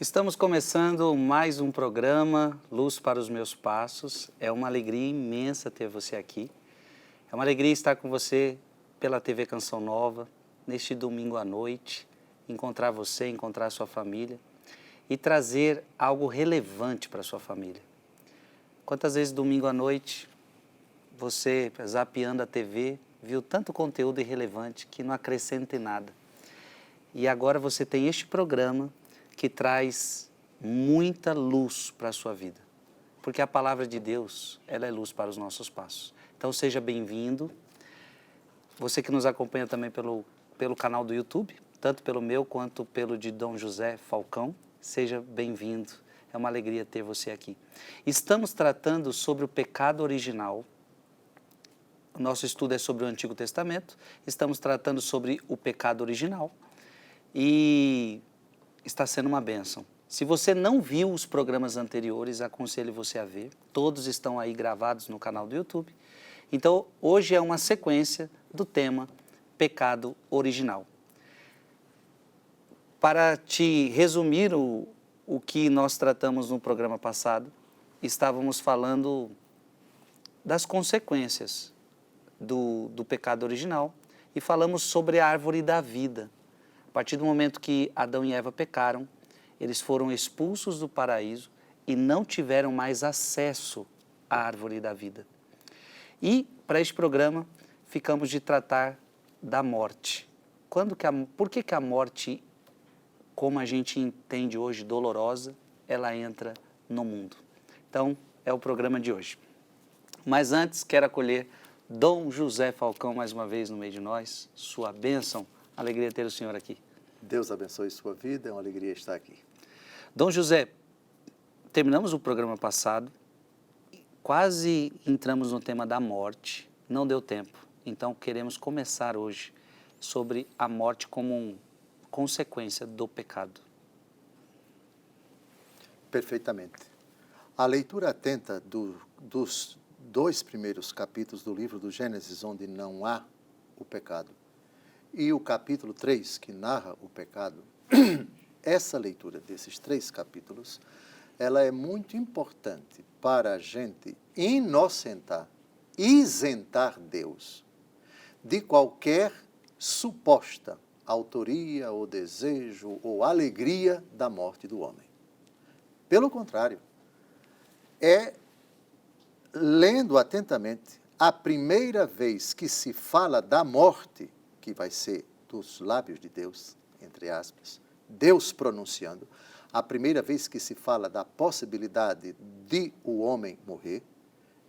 Estamos começando mais um programa, Luz para os Meus Passos. É uma alegria imensa ter você aqui. É uma alegria estar com você pela TV Canção Nova, neste domingo à noite, encontrar você, encontrar a sua família e trazer algo relevante para a sua família. Quantas vezes domingo à noite você, zapeando a TV, viu tanto conteúdo irrelevante que não acrescenta em nada. E agora você tem este programa que traz muita luz para a sua vida. Porque a palavra de Deus, ela é luz para os nossos passos. Então seja bem-vindo. Você que nos acompanha também pelo canal do YouTube, tanto pelo meu quanto pelo de Dom José Falcão, seja bem-vindo. É uma alegria ter você aqui. Estamos tratando sobre o pecado original. O nosso estudo é sobre o Antigo Testamento. Estamos tratando sobre o pecado original. E está sendo uma bênção. Se você não viu os programas anteriores, aconselho você a ver. Todos estão aí gravados no canal do YouTube. Então, hoje é uma sequência do tema pecado original. Para te resumir o que nós tratamos no programa passado, estávamos falando das consequências do pecado original e falamos sobre a árvore da vida. A partir do momento que Adão e Eva pecaram, eles foram expulsos do paraíso e não tiveram mais acesso à árvore da vida. E, para este programa, ficamos de tratar da morte. Por que a morte, como a gente entende hoje, dolorosa, ela entra no mundo? Então, é o programa de hoje. Mas antes, quero acolher Dom José Falcão mais uma vez no meio de nós. Sua bênção. Alegria ter o senhor aqui. Deus abençoe sua vida, é uma alegria estar aqui. Dom José, terminamos o programa passado, quase entramos no tema da morte, não deu tempo. Então queremos começar hoje sobre a morte como consequência do pecado. Perfeitamente. A leitura atenta dos 2 primeiros capítulos do livro do Gênesis, onde não há o pecado, e o capítulo 3, que narra o pecado, essa leitura desses 3 capítulos, ela é muito importante para a gente isentar Deus de qualquer suposta autoria ou desejo ou alegria da morte do homem. Pelo contrário, lendo atentamente, a primeira vez que se fala da morte, que vai ser dos lábios de Deus, entre aspas, Deus pronunciando, a primeira vez que se fala da possibilidade de o homem morrer,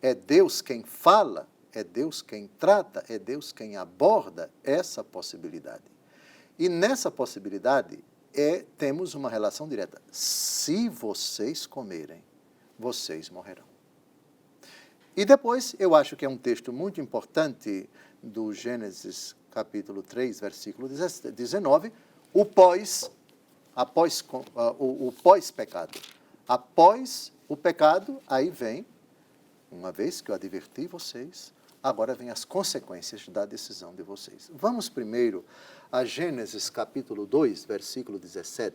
é Deus quem fala, é Deus quem trata, é Deus quem aborda essa possibilidade. E nessa possibilidade temos uma relação direta. Se vocês comerem, vocês morrerão. E depois, eu acho que é um texto muito importante do Gênesis capítulo 3, versículo 19, o pós-pecado. Após o pecado, aí vem, uma vez que eu adverti vocês, agora vem as consequências da decisão de vocês. Vamos primeiro a Gênesis capítulo 2, versículo 17,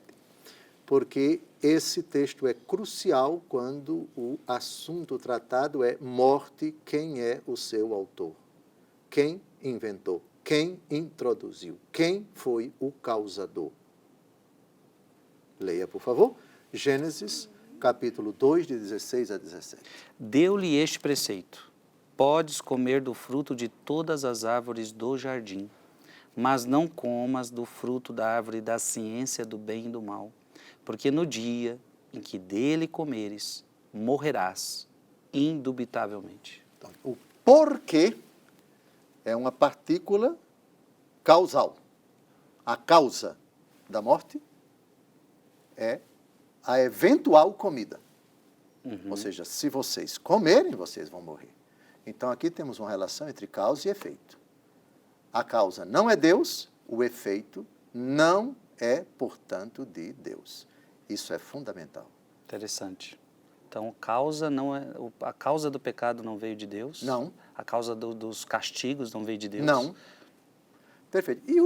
porque esse texto é crucial quando o assunto tratado é morte, quem é o seu autor, quem inventou, quem introduziu, quem foi o causador. Leia, por favor, Gênesis capítulo 2, de 16 a 17. Deu-lhe este preceito: podes comer do fruto de todas as árvores do jardim, mas não comas do fruto da árvore da ciência do bem e do mal, porque no dia em que dele comeres, morrerás indubitavelmente. Então, o porquê é uma partícula causal. A causa da morte é a eventual comida. Ou seja, se vocês comerem, vocês vão morrer. Então, aqui temos uma relação entre causa e efeito. A causa não é Deus, o efeito não é, portanto, de Deus. Isso é fundamental. Interessante. Então, a causa do pecado não veio de Deus? Não. A causa dos castigos não veio de Deus? Não. Perfeito. E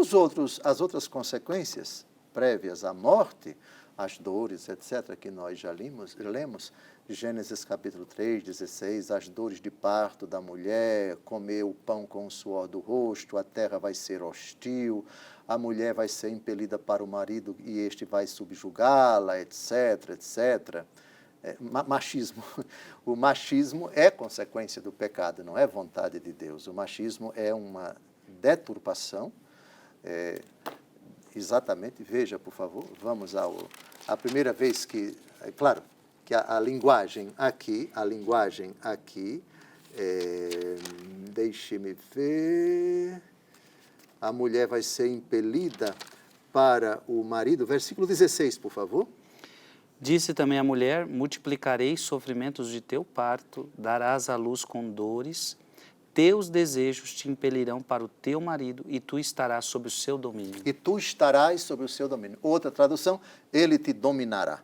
as outras consequências prévias à morte, as dores, etc., que nós já lemos, Gênesis capítulo 3, 16, as dores de parto da mulher, comer o pão com o suor do rosto, a terra vai ser hostil, a mulher vai ser impelida para o marido e este vai subjugá-la, etc., etc., machismo. O machismo é consequência do pecado, não é vontade de Deus. O machismo é uma deturpação. Exatamente, veja, por favor, vamos a primeira vez que, é claro, que a linguagem aqui, deixe-me ver, a mulher vai ser impelida para o marido, versículo 16, por favor. Disse também a mulher, multiplicarei sofrimentos de teu parto, darás à luz com dores, teus desejos te impelirão para o teu marido e tu estarás sob o seu domínio. E tu estarás sob o seu domínio. Outra tradução, ele te dominará.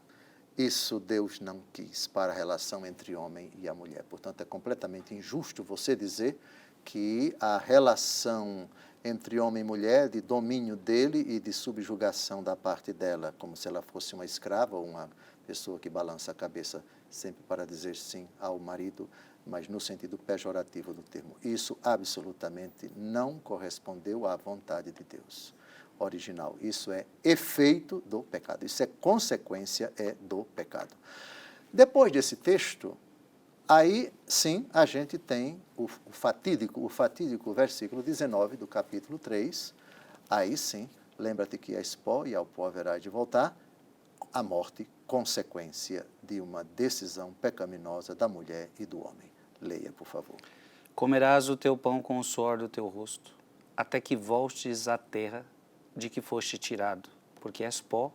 Isso Deus não quis para a relação entre homem e a mulher. Portanto, é completamente injusto você dizer que a relação entre homem e mulher, de domínio dele e de subjugação da parte dela, como se ela fosse uma escrava ou uma pessoa que balança a cabeça sempre para dizer sim ao marido, mas no sentido pejorativo do termo. Isso absolutamente não correspondeu à vontade de Deus original. Isso é efeito do pecado. Isso é consequência do pecado. Depois desse texto, aí sim a gente tem o fatídico versículo 19 do capítulo 3. Aí sim, lembra-te que és pó e ao pó haverás de voltar. A morte, consequência de uma decisão pecaminosa da mulher e do homem. Leia, por favor. Comerás o teu pão com o suor do teu rosto, até que voltes à terra de que foste tirado, porque és pó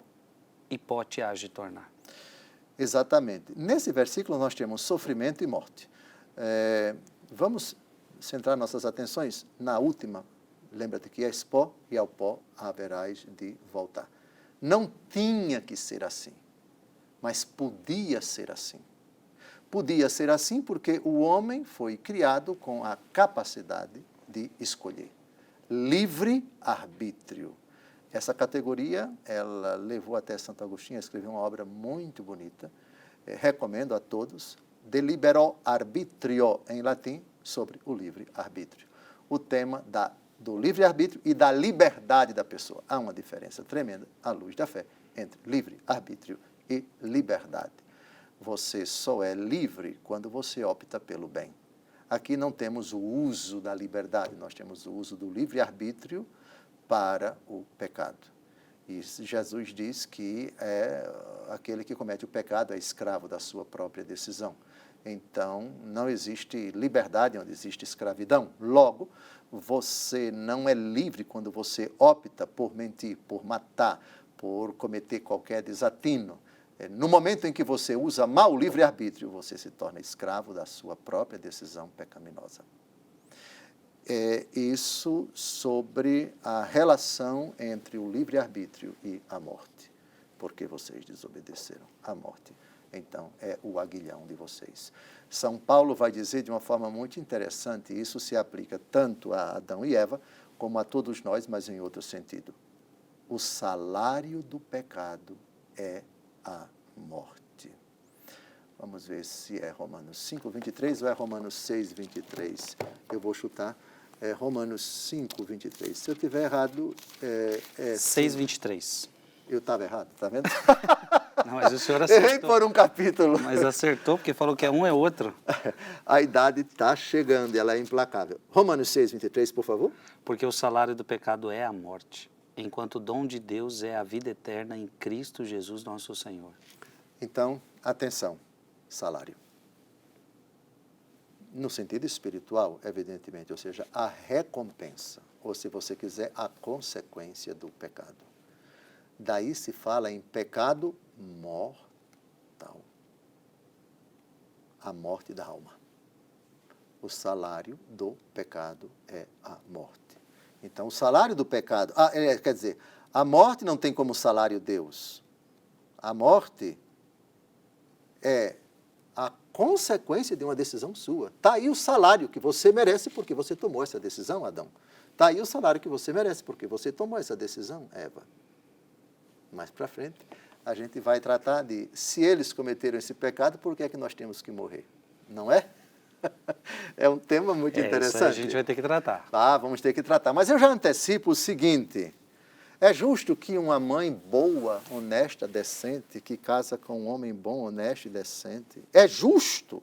e pó te hás de tornar. Exatamente. Nesse versículo nós temos sofrimento e morte. Vamos centrar nossas atenções na última. Lembra-te que és pó e ao pó haverás de voltar. Não tinha que ser assim, mas podia ser assim. Podia ser assim porque o homem foi criado com a capacidade de escolher. Livre-arbítrio. Essa categoria, ela levou até Santo Agostinho a escrever uma obra muito bonita, recomendo a todos, De Libero Arbitrio, em latim, sobre o livre-arbítrio. O tema do livre-arbítrio e da liberdade da pessoa. Há uma diferença tremenda, à luz da fé, entre livre-arbítrio e liberdade. Você só é livre quando você opta pelo bem. Aqui não temos o uso da liberdade, nós temos o uso do livre-arbítrio para o pecado. E Jesus diz que aquele que comete o pecado é escravo da sua própria decisão. Então, não existe liberdade onde existe escravidão. Logo, você não é livre quando você opta por mentir, por matar, por cometer qualquer desatino. No momento em que você usa mal o livre-arbítrio, você se torna escravo da sua própria decisão pecaminosa. Isso sobre a relação entre o livre-arbítrio e a morte. Porque vocês desobedeceram à morte. Então, é o aguilhão de vocês. São Paulo vai dizer de uma forma muito interessante, isso se aplica tanto a Adão e Eva, como a todos nós, mas em outro sentido. O salário do pecado é a morte. Vamos ver se é Romanos 5, 23 ou é Romanos 6, 23. Eu vou chutar. É Romanos 5, 23. Se eu estiver errado... 6, 23. Eu estava errado, está vendo? Não, mas o senhor acertou. Errei por um capítulo. Mas acertou, porque falou que um é outro. A idade está chegando, ela é implacável. Romanos 6, 23, por favor. Porque o salário do pecado é a morte, enquanto o dom de Deus é a vida eterna em Cristo Jesus nosso Senhor. Então, atenção, salário. No sentido espiritual, evidentemente, ou seja, a recompensa, ou se você quiser, a consequência do pecado. Daí se fala em pecado mortal. A morte da alma. O salário do pecado é a morte. Então, o salário do pecado... quer dizer, a morte não tem como salário Deus. A morte é a consequência de uma decisão sua. Está aí o salário que você merece porque você tomou essa decisão, Adão. Está aí o salário que você merece porque você tomou essa decisão, Eva. Mais para frente, a gente vai tratar de, se eles cometeram esse pecado, por que é que nós temos que morrer? Não é? É um tema muito interessante. Isso aí a gente vai ter que tratar. Ah, vamos ter que tratar. Mas eu já antecipo o seguinte: é justo que uma mãe boa, honesta, decente, que casa com um homem bom, honesto e decente, é justo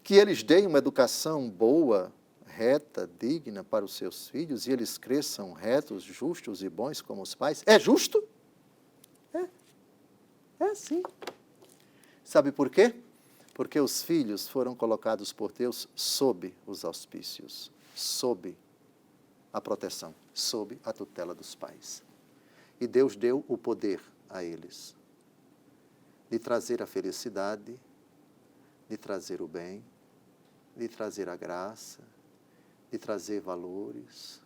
que eles deem uma educação boa, reta, digna para os seus filhos e eles cresçam retos, justos e bons como os pais? É justo? É sim. Sabe por quê? Porque os filhos foram colocados por Deus sob os auspícios, sob a proteção, sob a tutela dos pais. E Deus deu o poder a eles de trazer a felicidade, de trazer o bem, de trazer a graça, de trazer valores,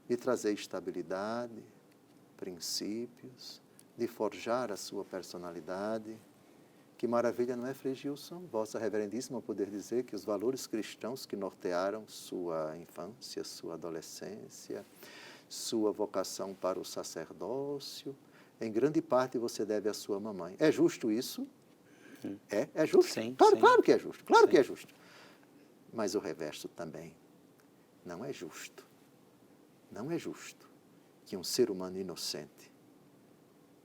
de trazer estabilidade, princípios, de forjar a sua personalidade. Que maravilha, não é, Frei Gilson? Vossa Reverendíssima poder dizer que os valores cristãos que nortearam sua infância, sua adolescência, sua vocação para o sacerdócio, em grande parte você deve à sua mamãe. É justo isso? É justo? Sim, claro, sim. claro que é justo, claro Sim. que é justo. Mas o reverso também não é justo. Não é justo que um ser humano inocente,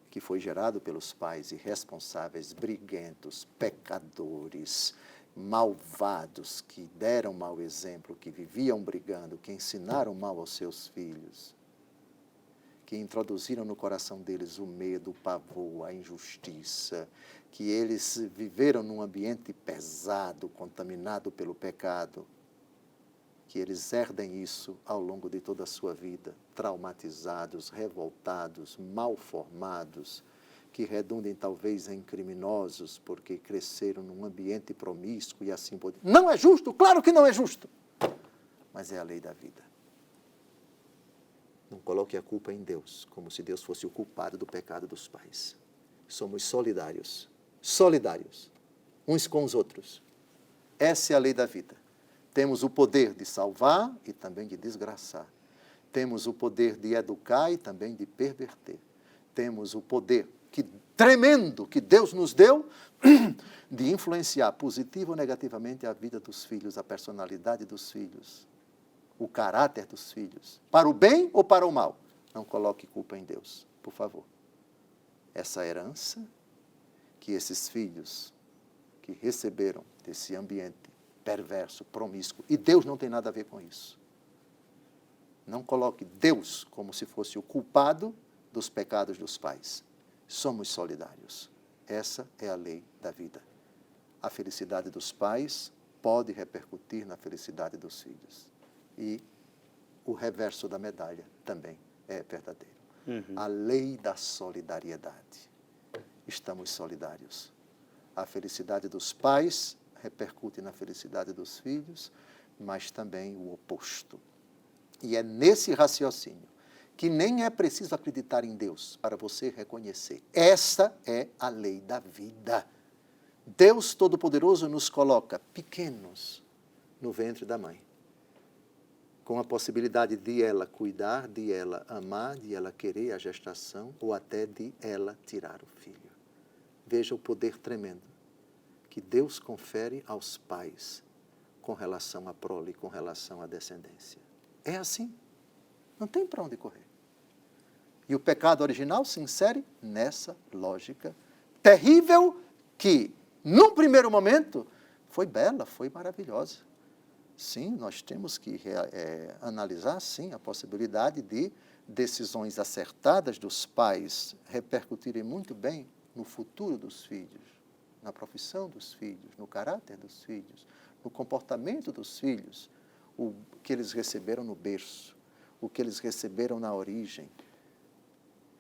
que foi gerado pelos pais irresponsáveis, briguentos, pecadores, malvados, que deram mau exemplo, que viviam brigando, que ensinaram mal aos seus filhos, que introduziram no coração deles o medo, o pavor, a injustiça, que eles viveram num ambiente pesado, contaminado pelo pecado, que eles herdem isso ao longo de toda a sua vida, traumatizados, revoltados, mal formados, que redundem talvez em criminosos, porque cresceram num ambiente promíscuo e assim por diante. Não é justo? Claro que não é justo. Mas é a lei da vida. Não coloque a culpa em Deus, como se Deus fosse o culpado do pecado dos pais. Somos solidários, uns com os outros. Essa é a lei da vida. Temos o poder de salvar e também de desgraçar. Temos o poder de educar e também de perverter. Temos o poder tremendo que Deus nos deu de influenciar positiva ou negativamente a vida dos filhos, a personalidade dos filhos, o caráter dos filhos, para o bem ou para o mal. Não coloque culpa em Deus, por favor. Essa herança que esses filhos que receberam desse ambiente perverso, promíscuo, e Deus não tem nada a ver com isso. Não coloque Deus como se fosse o culpado dos pecados dos pais. Somos solidários. Essa é a lei da vida. A felicidade dos pais pode repercutir na felicidade dos filhos. E o reverso da medalha também é verdadeiro. A lei da solidariedade. Estamos solidários. A felicidade dos pais repercute na felicidade dos filhos, mas também o oposto. E é nesse raciocínio que nem é preciso acreditar em Deus para você reconhecer. Esta é a lei da vida. Deus Todo-Poderoso nos coloca pequenos no ventre da mãe, com a possibilidade de ela cuidar, de ela amar, de ela querer a gestação ou até de ela tirar o filho. Veja o poder tremendo que Deus confere aos pais com relação à prole, com relação à descendência. É assim. Não tem para onde correr. E o pecado original se insere nessa lógica terrível que, num primeiro momento, foi bela, foi maravilhosa. Sim, nós temos que analisar, sim, a possibilidade de decisões acertadas dos pais repercutirem muito bem no futuro dos filhos, na profissão dos filhos, no caráter dos filhos, no comportamento dos filhos, o que eles receberam no berço, o que eles receberam na origem,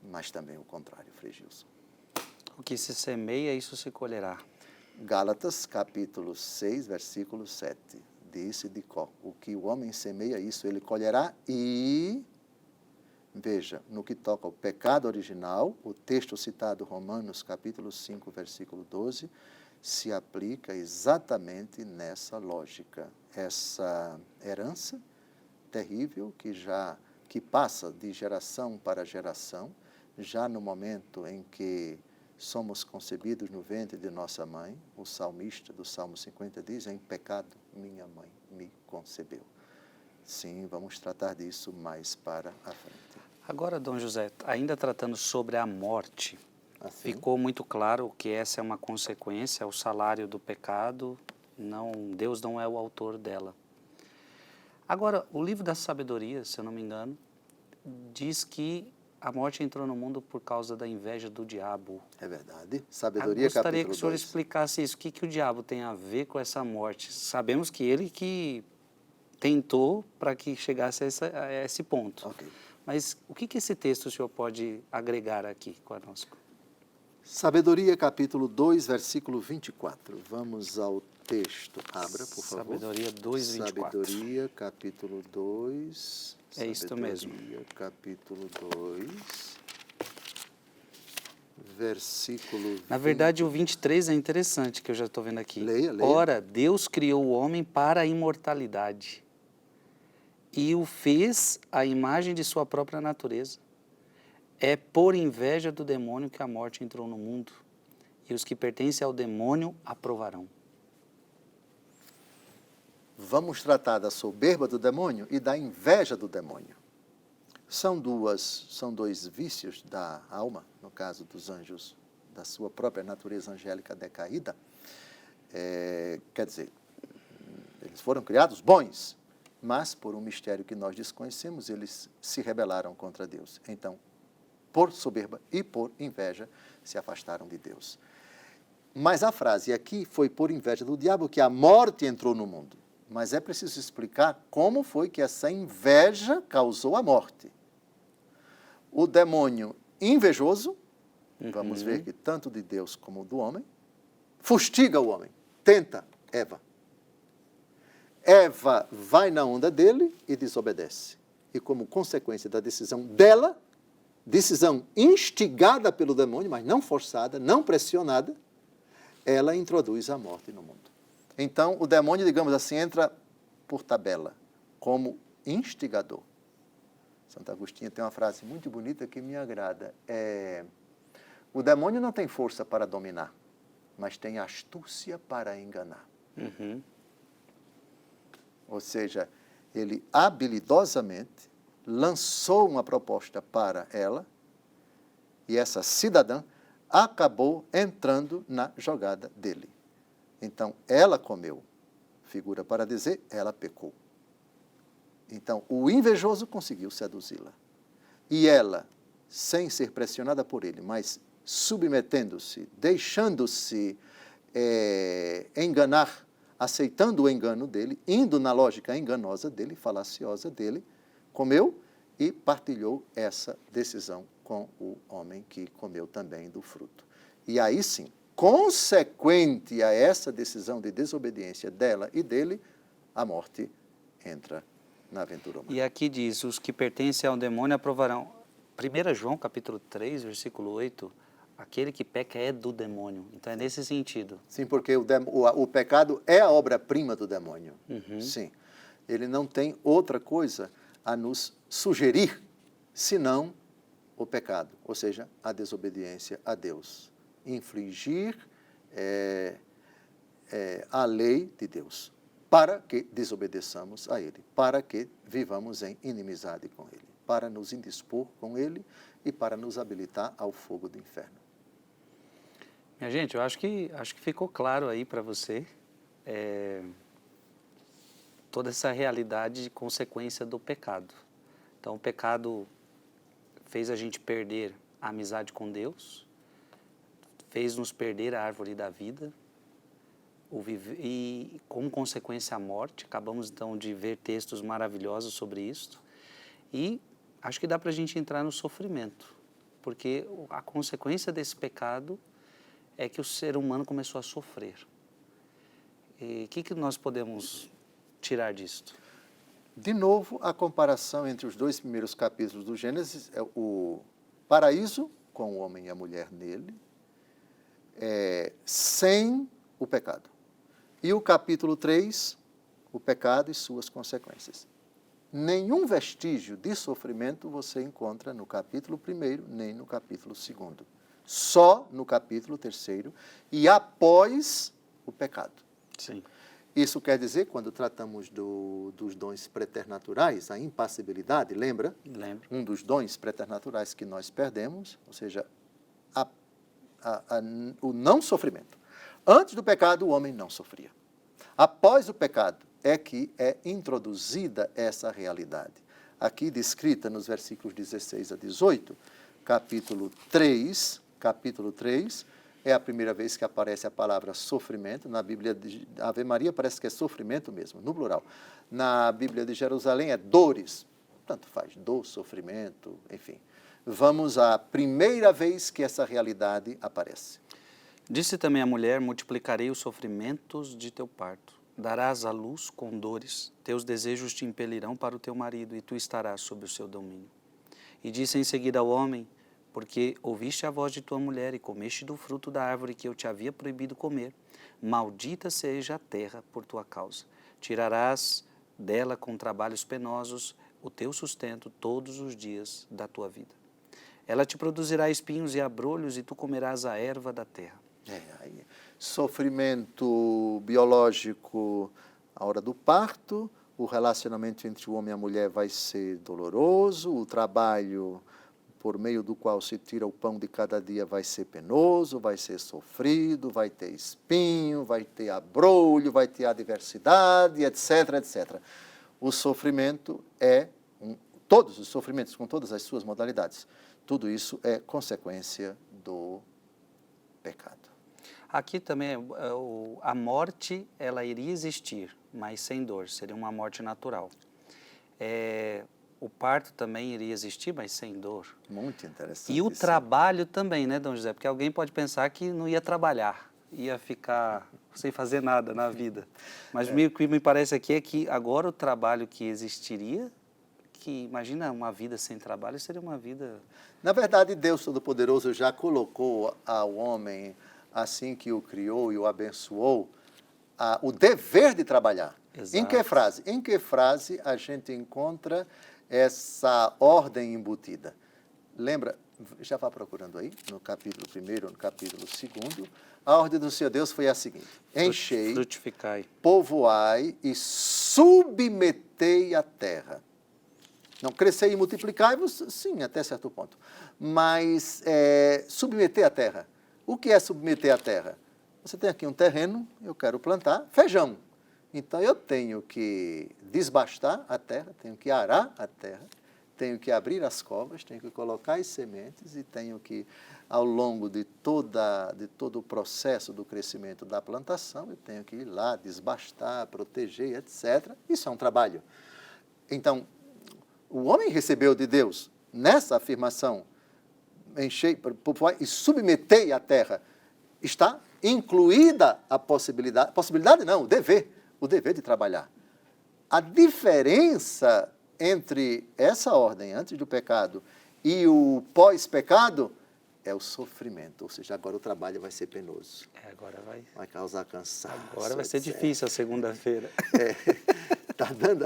mas também o contrário, Frei Gilson. O que se semeia, isso se colherá. Gálatas, capítulo 6, versículo 7, disse de có, o que o homem semeia, isso ele colherá e... Veja, no que toca ao pecado original, o texto citado, Romanos, capítulo 5, versículo 12, se aplica exatamente nessa lógica. Essa herança terrível que passa de geração para geração, já no momento em que somos concebidos no ventre de nossa mãe. O salmista do Salmo 50 diz: em pecado minha mãe me concebeu. Sim, vamos tratar disso mais para a frente. Agora, Dom José, ainda tratando sobre a morte, Assim, ficou muito claro que essa é uma consequência, é o salário do pecado, Deus não é o autor dela. Agora, o livro da sabedoria, se eu não me engano, diz que a morte entrou no mundo por causa da inveja do diabo. é verdade. Eu Sabedoria, gostaria que capítulo o senhor 2. explicasse isso. O que o diabo tem a ver com essa morte? Sabemos que ele que tentou para que chegasse a esse ponto. Ok. Mas o que esse texto o senhor pode agregar aqui conosco? Sabedoria, capítulo 2, versículo 24. Vamos ao texto. Abra, por favor. Sabedoria 2, 24. Sabedoria, capítulo 2. É isto mesmo. Sabedoria, capítulo 2, versículo 20. Na verdade, o 23 é interessante, que eu já estou vendo aqui. Leia, leia. Ora, Deus criou o homem para a imortalidade e o fez à imagem de sua própria natureza. É por inveja do demônio que a morte entrou no mundo, e os que pertencem ao demônio aprovarão. Vamos tratar da soberba do demônio e da inveja do demônio. São dois vícios da alma, no caso dos anjos, da sua própria natureza angélica decaída. Quer dizer, eles foram criados bons, mas por um mistério que nós desconhecemos, eles se rebelaram contra Deus. Então, por soberba e por inveja, se afastaram de Deus. Mas a frase aqui foi por inveja do diabo que a morte entrou no mundo. Mas é preciso explicar como foi que essa inveja causou a morte. O demônio invejoso, vamos ver que tanto de Deus como do homem, fustiga o homem, tenta Eva. Eva vai na onda dele e desobedece. E como consequência da decisão dela, decisão instigada pelo demônio, mas não forçada, não pressionada, ela introduz a morte no mundo. Então, o demônio, digamos assim, entra por tabela, como instigador. Santo Agostinho tem uma frase muito bonita que me agrada. O demônio não tem força para dominar, mas tem astúcia para enganar. Ou seja, ele habilidosamente lançou uma proposta para ela e essa cidadã acabou entrando na jogada dele. Então, ela comeu, figura para dizer, ela pecou. Então, o invejoso conseguiu seduzi-la. E ela, sem ser pressionada por ele, mas submetendo-se, deixando-se enganar, aceitando o engano dele, indo na lógica enganosa dele, falaciosa dele, comeu e partilhou essa decisão com o homem que comeu também do fruto. E aí sim, consequente a essa decisão de desobediência dela e dele, a morte entra na aventura humana. E aqui diz, os que pertencem ao demônio aprovarão. 1 João, capítulo 3, versículo 8, aquele que peca é do demônio. Então é nesse sentido. Sim, porque o pecado é a obra-prima do demônio. Sim. Ele não tem outra coisa a nos sugerir, senão o pecado, ou seja, a desobediência a Deus. Infligir a lei de Deus, para que desobedeçamos a Ele, para que vivamos em inimizade com Ele, para nos indispor com Ele e para nos habilitar ao fogo do inferno. Minha gente, eu acho que ficou claro aí para você toda essa realidade de consequência do pecado. Então, o pecado fez a gente perder a amizade com Deus, fez nos perder a árvore da vida, e como consequência a morte. Acabamos então de ver textos maravilhosos sobre isso, e acho que dá para a gente entrar no sofrimento, porque a consequência desse pecado é que o ser humano começou a sofrer. E o que nós podemos tirar disto? De novo, a comparação entre os dois primeiros capítulos do Gênesis é o paraíso, com o homem e a mulher nele, sem o pecado. E o capítulo 3, o pecado e suas consequências. Nenhum vestígio de sofrimento você encontra no capítulo 1º, nem no capítulo 2º. Só no capítulo 3º e após o pecado. Sim. Isso quer dizer, quando tratamos dos dons preternaturais, a impassibilidade, lembra? Lembro. Um dos dons preternaturais que nós perdemos, ou seja, o não sofrimento. Antes do pecado, o homem não sofria. Após o pecado, é que é introduzida essa realidade. Aqui descrita nos versículos 16 a 18, capítulo 3, é a primeira vez que aparece a palavra sofrimento. Na Bíblia de Ave Maria parece que é sofrimento mesmo, no plural. Na Bíblia de Jerusalém é dores, tanto faz, dor, sofrimento, enfim. Vamos à primeira vez que essa realidade aparece. Disse também a mulher: multiplicarei os sofrimentos de teu parto. Darás à luz com dores, teus desejos te impelirão para o teu marido, e tu estarás sob o seu domínio. E disse em seguida ao homem: porque ouviste a voz de tua mulher e comeste do fruto da árvore que eu te havia proibido comer, maldita seja a terra por tua causa. Tirarás dela com trabalhos penosos o teu sustento todos os dias da tua vida. Ela te produzirá espinhos e abrolhos, e tu comerás a erva da terra. Sofrimento biológico à hora do parto, o relacionamento entre o homem e a mulher vai ser doloroso, o trabalho por meio do qual se tira o pão de cada dia vai ser penoso, vai ser sofrido, vai ter espinho, vai ter abrolho, vai ter adversidade, etc, etc. O sofrimento todos os sofrimentos, com todas as suas modalidades, tudo isso é consequência do pecado. Aqui também a morte, ela iria existir, mas sem dor, seria uma morte natural. O parto também iria existir, mas sem dor. Muito interessante. E o trabalho também, né, Dom José? Porque alguém pode pensar que não ia trabalhar, ia ficar sem fazer nada na vida. Mas o que me parece aqui é que agora o trabalho que existiria, que imagina uma vida sem trabalho, seria uma vida... Na verdade, Deus Todo-Poderoso já colocou ao homem, assim que o criou e o abençoou, o dever de trabalhar. Exato. Em que frase a gente encontra essa ordem embutida? Lembra, já vá procurando aí, no capítulo 1º, no capítulo 2º, a ordem do Senhor Deus foi a seguinte: enchei, frutificai, povoai e submetei a terra. Não, crescer e multiplicar-vos, sim, até certo ponto. Mas submeter a terra. O que é submeter a terra? Você tem aqui um terreno, eu quero plantar feijão. Então, eu tenho que desbastar a terra, tenho que arar a terra, tenho que abrir as covas, tenho que colocar as sementes e tenho que, ao longo de todo o processo do crescimento da plantação, eu tenho que ir lá, desbastar, proteger, etc. Isso é um trabalho. Então, o homem recebeu de Deus, nessa afirmação, enchei, povoai e submetei a terra, está incluída a possibilidade não, o dever de trabalhar. A diferença entre essa ordem antes do pecado e o pós-pecado é o sofrimento, ou seja, agora o trabalho vai ser penoso. Agora vai causar cansaço. Agora vai ser difícil a segunda-feira. Está dando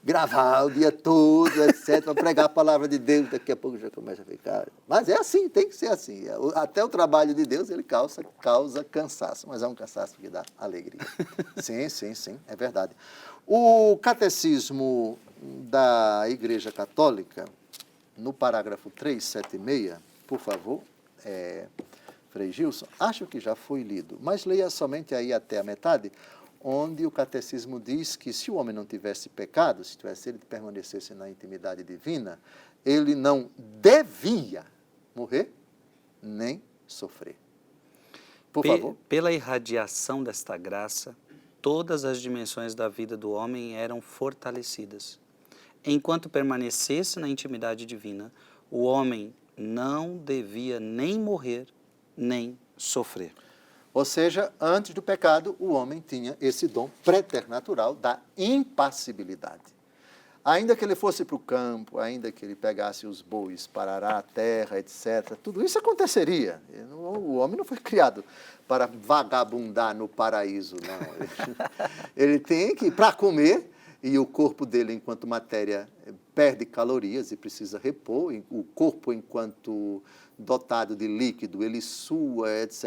gravar o dia todo, etc., para pregar a palavra de Deus, daqui a pouco já começa a ficar. Mas é assim, tem que ser assim. Até o trabalho de Deus, ele causa cansaço, mas é um cansaço que dá alegria. Sim, é verdade. O Catecismo da Igreja Católica, no parágrafo 376, por favor, Frei Gilson, acho que já foi lido, mas leia somente aí até a metade, onde o catecismo diz que se o homem não tivesse pecado, se ele permanecesse na intimidade divina, ele não devia morrer nem sofrer. Por favor. Pela irradiação desta graça, todas as dimensões da vida do homem eram fortalecidas. Enquanto permanecesse na intimidade divina, o homem não devia nem morrer, nem sofrer. Ou seja, antes do pecado, o homem tinha esse dom preternatural da impassibilidade. Ainda que ele fosse para o campo, ainda que ele pegasse os bois para arar a terra, etc., tudo isso aconteceria. O homem não foi criado para vagabundar no paraíso, não. Ele tem que, para comer, e o corpo dele, enquanto matéria, perde calorias e precisa repor. O corpo, enquanto dotado de líquido, ele sua, etc.,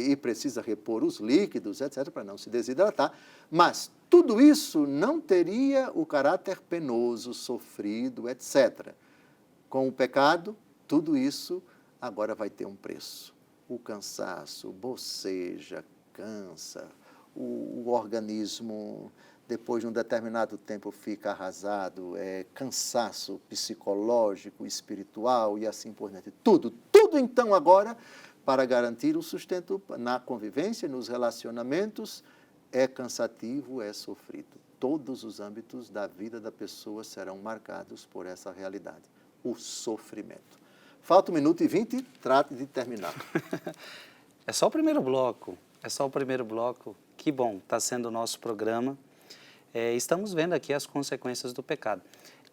e precisa repor os líquidos, etc., para não se desidratar. Mas tudo isso não teria o caráter penoso, sofrido, etc. Com o pecado, tudo isso agora vai ter um preço. O cansaço boceja, cansa, o organismo, depois de um determinado tempo, fica arrasado, cansaço psicológico, espiritual e assim por diante. Tudo então agora, para garantir o sustento na convivência, nos relacionamentos, é cansativo, é sofrido. Todos os âmbitos da vida da pessoa serão marcados por essa realidade, o sofrimento. Falta 1 minuto e 20, trate de terminar. É só o primeiro bloco, é só o primeiro bloco. Que bom, está sendo o nosso programa. Estamos vendo aqui as consequências do pecado,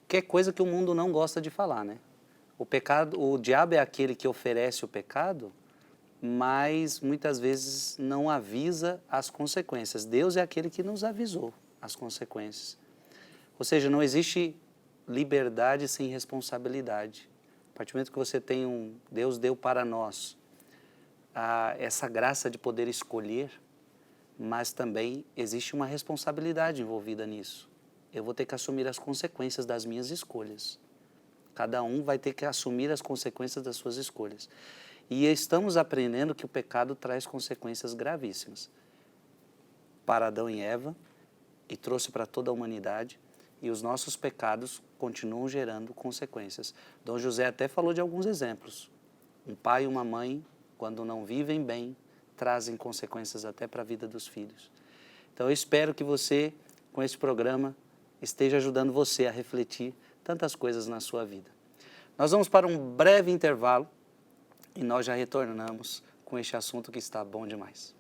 que é coisa que o mundo não gosta de falar, né? O pecado, o diabo é aquele que oferece o pecado, mas muitas vezes não avisa as consequências. Deus é aquele que nos avisou as consequências. Ou seja, não existe liberdade sem responsabilidade. A partir do momento que você tem Deus deu para nós essa graça de poder escolher, mas também existe uma responsabilidade envolvida nisso. Eu vou ter que assumir as consequências das minhas escolhas. Cada um vai ter que assumir as consequências das suas escolhas. E estamos aprendendo que o pecado traz consequências gravíssimas para Adão e Eva e trouxe para toda a humanidade, e os nossos pecados continuam gerando consequências. Dom José até falou de alguns exemplos. Um pai e uma mãe, quando não vivem bem, trazem consequências até para a vida dos filhos. Então eu espero que você, com esse programa, esteja ajudando você a refletir tantas coisas na sua vida. Nós vamos para um breve intervalo e nós já retornamos com este assunto que está bom demais.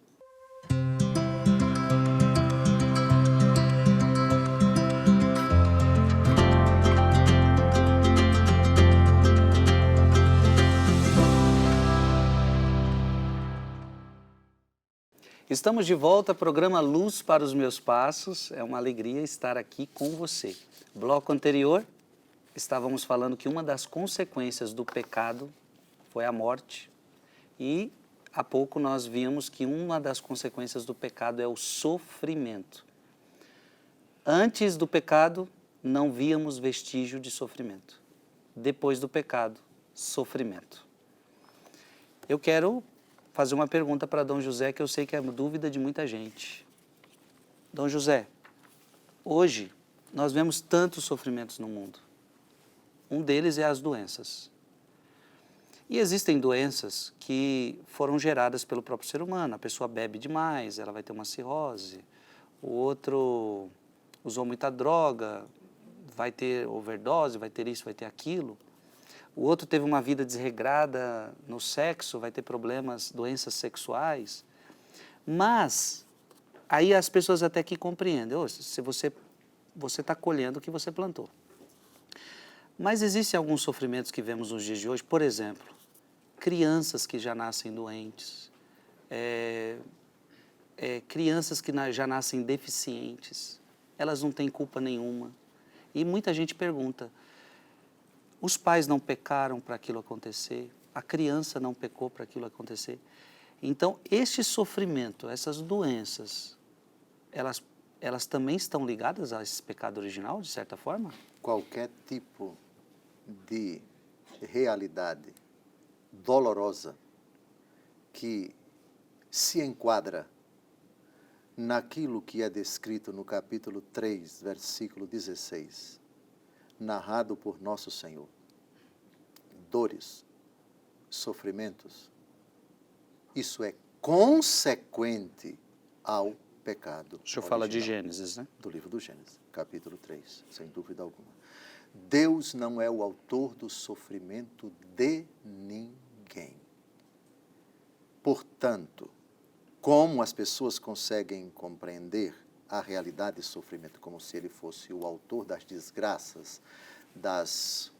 Estamos de volta, programa Luz para os Meus Passos. É uma alegria estar aqui com você. Bloco anterior, estávamos falando que uma das consequências do pecado foi a morte. E há pouco nós vimos que uma das consequências do pecado é o sofrimento. Antes do pecado, não víamos vestígio de sofrimento. Depois do pecado, sofrimento. Eu quero fazer uma pergunta para Dom José, que eu sei que é dúvida de muita gente. Dom José, hoje nós vemos tantos sofrimentos no mundo. Um deles é as doenças. E existem doenças que foram geradas pelo próprio ser humano. A pessoa bebe demais, ela vai ter uma cirrose. O outro usou muita droga, vai ter overdose, vai ter isso, vai ter aquilo. O outro teve uma vida desregrada no sexo, vai ter problemas, doenças sexuais. Mas, aí as pessoas até que compreendem, se você está colhendo o que você plantou. Mas existem alguns sofrimentos que vemos nos dias de hoje, por exemplo, crianças que já nascem doentes, crianças que já nascem deficientes, elas não têm culpa nenhuma. E muita gente pergunta, os pais não pecaram para aquilo acontecer, a criança não pecou para aquilo acontecer. Então, este sofrimento, essas doenças, elas também estão ligadas a esse pecado original, de certa forma? Qualquer tipo de realidade dolorosa que se enquadra naquilo que é descrito no capítulo 3, versículo 16, narrado por nosso Senhor. Dores, sofrimentos, isso é consequente ao pecado. O senhor fala de Gênesis, né? Do livro do Gênesis, capítulo 3, sem dúvida alguma. Deus não é o autor do sofrimento de ninguém. Portanto, como as pessoas conseguem compreender a realidade do sofrimento como se ele fosse o autor das desgraças, das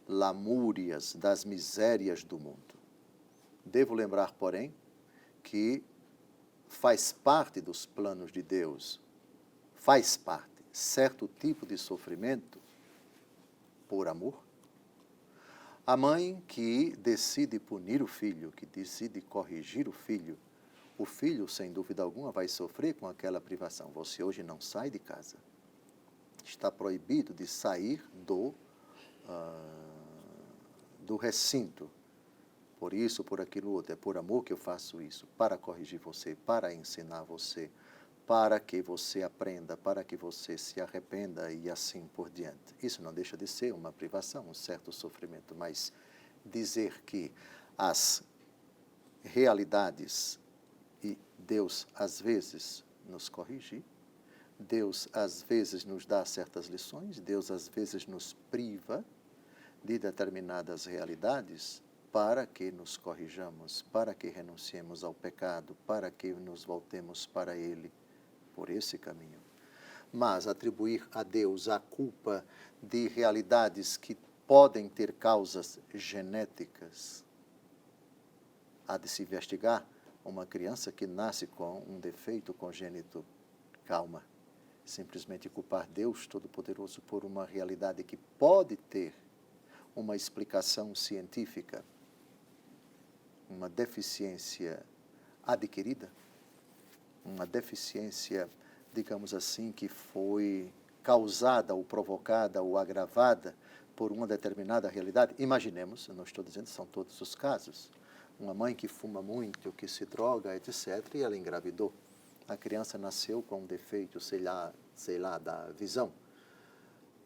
lamúrias, das misérias do mundo? Devo lembrar, porém, que faz parte dos planos de Deus, faz parte certo tipo de sofrimento por amor. A mãe que decide punir o filho, que decide corrigir o filho, sem dúvida alguma, vai sofrer com aquela privação. Você hoje não sai de casa. Está proibido de sair do recinto. Por isso, por aquilo outro. É por amor que eu faço isso, para corrigir você, para ensinar você, para que você aprenda, para que você se arrependa e assim por diante. Isso não deixa de ser uma privação, um certo sofrimento, mas dizer que as realidades, e Deus às vezes nos corrige, Deus às vezes nos dá certas lições, Deus às vezes nos priva de determinadas realidades para que nos corrijamos, para que renunciemos ao pecado, para que nos voltemos para Ele por esse caminho. Mas atribuir a Deus a culpa de realidades que podem ter causas genéticas, há de se investigar uma criança que nasce com um defeito congênito. Calma. Simplesmente culpar Deus Todo-Poderoso por uma realidade que pode ter uma explicação científica, uma deficiência adquirida, uma deficiência, digamos assim, que foi causada ou provocada ou agravada por uma determinada realidade. Imaginemos, eu não estou dizendo que são todos os casos, uma mãe que fuma muito, que se droga, etc., e ela engravidou. A criança nasceu com um defeito, sei lá, da visão.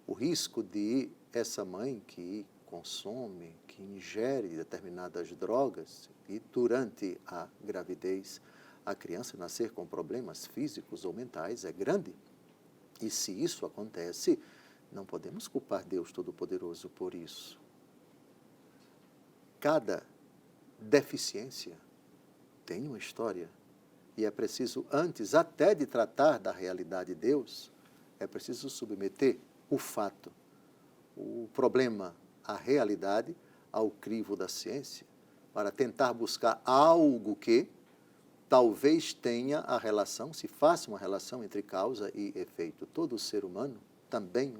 O risco de essa mãe que consome, que ingere determinadas drogas e durante a gravidez a criança nascer com problemas físicos ou mentais é grande. E se isso acontece, não podemos culpar Deus Todo-Poderoso por isso. Cada deficiência tem uma história. E é preciso, antes até de tratar da realidade de Deus, é preciso submeter o fato, o problema, a realidade, ao crivo da ciência, para tentar buscar algo que talvez tenha a relação, se faça uma relação entre causa e efeito. Todo ser humano, também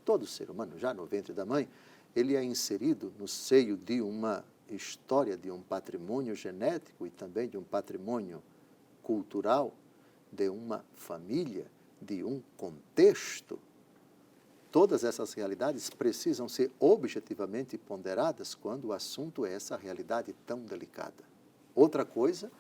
todo ser humano, já no ventre da mãe, ele é inserido no seio de uma história, de um patrimônio genético e também de um patrimônio cultural, de uma família, de um contexto. Todas essas realidades precisam ser objetivamente ponderadas quando o assunto é essa realidade tão delicada. Outra coisa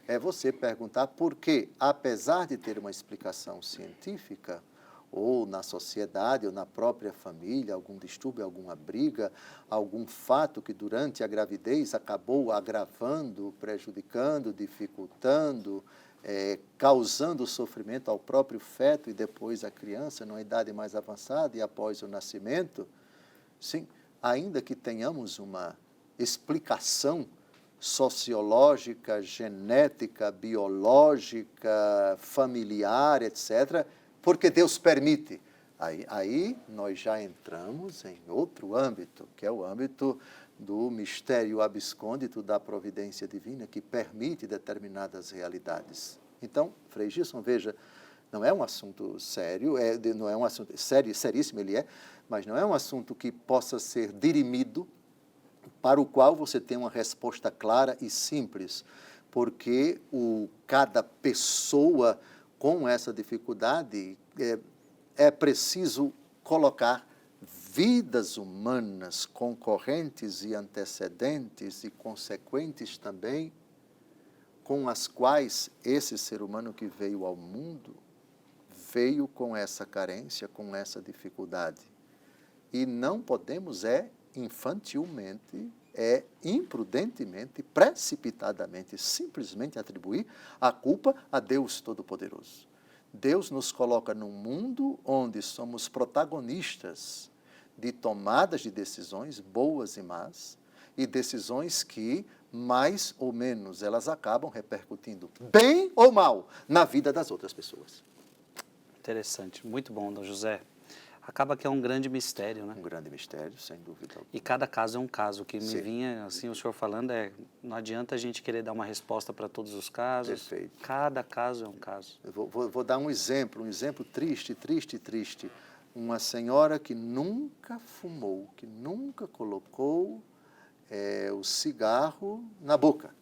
é você perguntar por que, apesar de ter uma explicação científica, ou na sociedade, ou na própria família, algum distúrbio, alguma briga, algum fato que durante a gravidez acabou agravando, prejudicando, dificultando, causando sofrimento ao próprio feto e depois à criança, numa idade mais avançada e após o nascimento, sim, ainda que tenhamos uma explicação sociológica, genética, biológica, familiar, etc., porque Deus permite. Aí nós já entramos em outro âmbito, que é o âmbito do mistério abscôndito da providência divina, que permite determinadas realidades. Então, Frei Gilson, veja, não é um assunto sério, não é um assunto sério, seríssimo ele é, mas não é um assunto que possa ser dirimido, para o qual você tem uma resposta clara e simples, porque cada pessoa com essa dificuldade é preciso colocar vidas humanas concorrentes e antecedentes e consequentes também, com as quais esse ser humano que veio ao mundo veio com essa carência, com essa dificuldade. E não podemos infantilmente, imprudentemente, precipitadamente, simplesmente atribuir a culpa a Deus Todo-Poderoso. Deus nos coloca num mundo onde somos protagonistas de tomadas de decisões boas e más, e decisões que, mais ou menos, elas acabam repercutindo, bem ou mal, na vida das outras pessoas. Interessante, muito bom, Dom José. Acaba que é um grande mistério, né? Um grande mistério, sem dúvida alguma. E cada caso é um caso. O que me Sim. vinha, assim, o senhor falando não adianta a gente querer dar uma resposta para todos os casos. Perfeito. Cada caso é um caso. Eu vou dar um exemplo triste, triste, triste. Uma senhora que nunca fumou, que nunca colocou o cigarro na boca,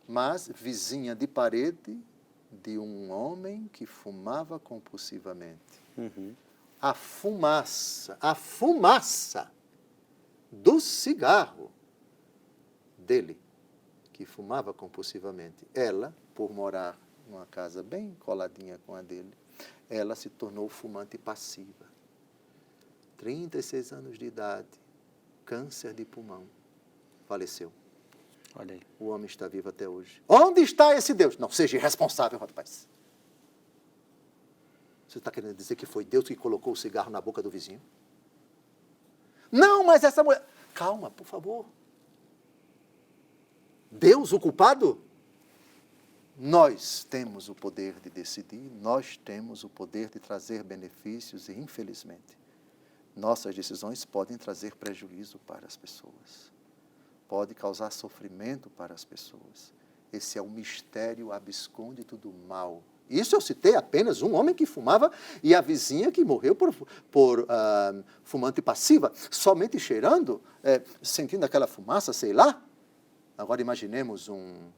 mas vizinha de parede de um homem que fumava compulsivamente. Uhum. A fumaça do cigarro dele, que fumava compulsivamente, ela, por morar numa casa bem coladinha com a dele, ela se tornou fumante passiva. 36 anos de idade, câncer de pulmão, faleceu. Olha aí. O homem está vivo até hoje. Onde está esse Deus? Não seja irresponsável, rapaz. Você está querendo dizer que foi Deus que colocou o cigarro na boca do vizinho? Não, mas essa mulher... Calma, por favor. Deus o culpado? Nós temos o poder de decidir, nós temos o poder de trazer benefícios e, infelizmente, nossas decisões podem trazer prejuízo para as pessoas. Pode causar sofrimento para as pessoas. Esse é o mistério abscôndito do mal. Isso eu citei apenas um homem que fumava e a vizinha que morreu por fumante passiva, somente cheirando, sentindo aquela fumaça, sei lá. Agora imaginemos um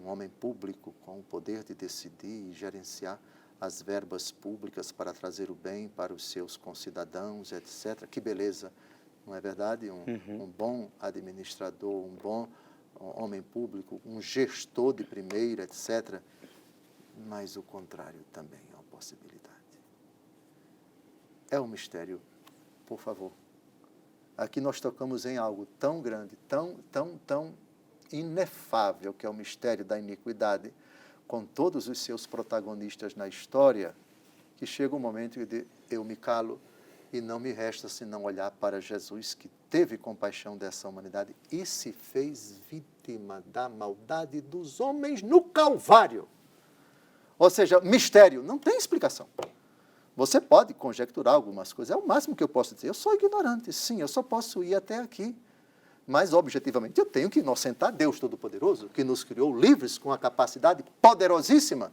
homem público com o poder de decidir e gerenciar as verbas públicas para trazer o bem para os seus concidadãos, etc. Que beleza, não é verdade? Um bom administrador, um bom homem público, um gestor de primeira, etc. Mas o contrário também é uma possibilidade. É um mistério, por favor. Aqui nós tocamos em algo tão grande, tão inefável, que é o mistério da iniquidade, com todos os seus protagonistas na história, que chega um momento em que eu me calo e não me resta senão olhar para Jesus, que teve compaixão dessa humanidade e se fez vítima da maldade dos homens no Calvário. Ou seja, mistério, não tem explicação. Você pode conjecturar algumas coisas, é o máximo que eu posso dizer. Eu sou ignorante, sim, eu só posso ir até aqui. Mas, objetivamente, eu tenho que inocentar Deus Todo-Poderoso, que nos criou livres com a capacidade poderosíssima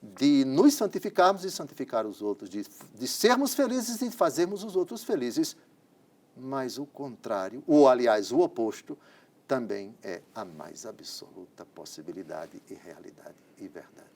de nos santificarmos e santificar os outros, de sermos felizes e fazermos os outros felizes. Mas o contrário, ou aliás, o oposto, também é a mais absoluta possibilidade e realidade e verdade.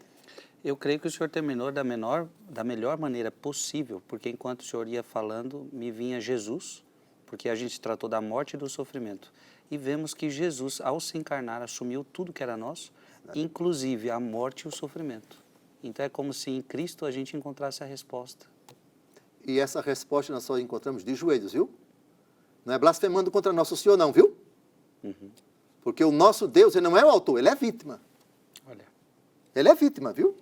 Eu creio que o senhor terminou da melhor maneira possível, porque enquanto o senhor ia falando, me vinha Jesus, porque a gente tratou da morte e do sofrimento. E vemos que Jesus, ao se encarnar, assumiu tudo que era nosso, inclusive a morte e o sofrimento. Então é como se em Cristo a gente encontrasse a resposta. E essa resposta nós só encontramos de joelhos, viu? Não é blasfemando contra nosso Senhor, não, viu? Uhum. Porque o nosso Deus, ele não é o autor, ele é vítima. Olha. Ele é vítima, viu?